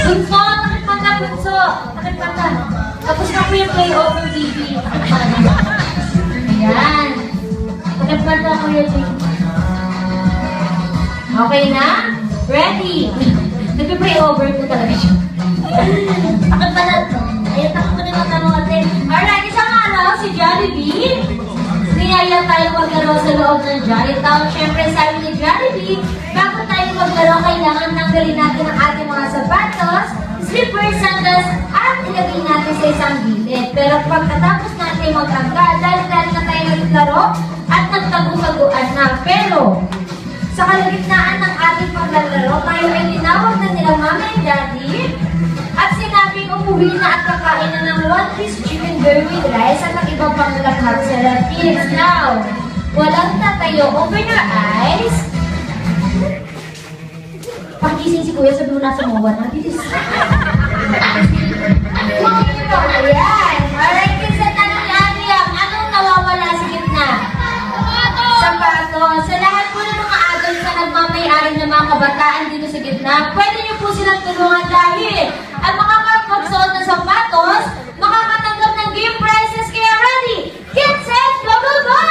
Bunso, nakipanta, bunso. Nakipanta. Tapos na po yung play over, baby. Ayan. Nakipanta ko yun. Okay na? Ready? Nagpe-pray over ko talaga siya. Nakipanta to. Ayun, takot ko na magkarote. Alright, isang araw, si Jollibee. Niyaya tayo maglaro sa loob ng Jollitown. Siyempre, sabi ni Jollibee, bago tayo maglaro, kailangan tanggalin natin ang ating mga sapatos, slippers, sandals, at ilagay natin sa isang gilid. Pero pagkatapos natin magtanggal, dahil na tayo naglaro at nagtago-taguan na. Pero, sa kalagitnaan ng ating paglalaro, tayo ay tinawag na nila Mama and Daddy at sinabing umuwi na at kakain na ng one-piece chicken curry with rice at ang ibang panglakat sa Latinx. Now, walang tatayo. Open your eyes. Pakising si Kuya, sabi mo nasa mawa na. Bilis. Ayan. Alright, kasi tanong ni Ariam, anong nawawala sa gitna? Sapatos. Sa lahat po ng mga adults na nagmamayari ng mga kabataan dito sa gitna, pwede niyo po silang tulungan dahil ang mga magsuot ng sapatos, makakatanggap ng game prizes. Kaya ready, get set, go, go, go!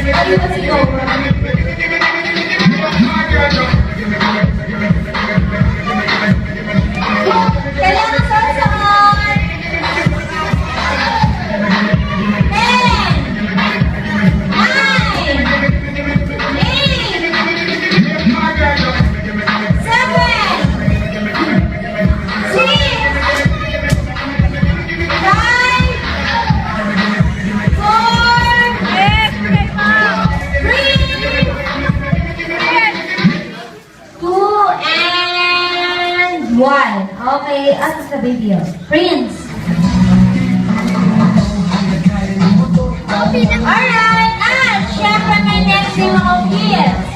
Ayun ba si Cobra? Kailangan suot-suot! 1. Okay, atas na baby. Prince. Alright, at syempre may next yung mga kids.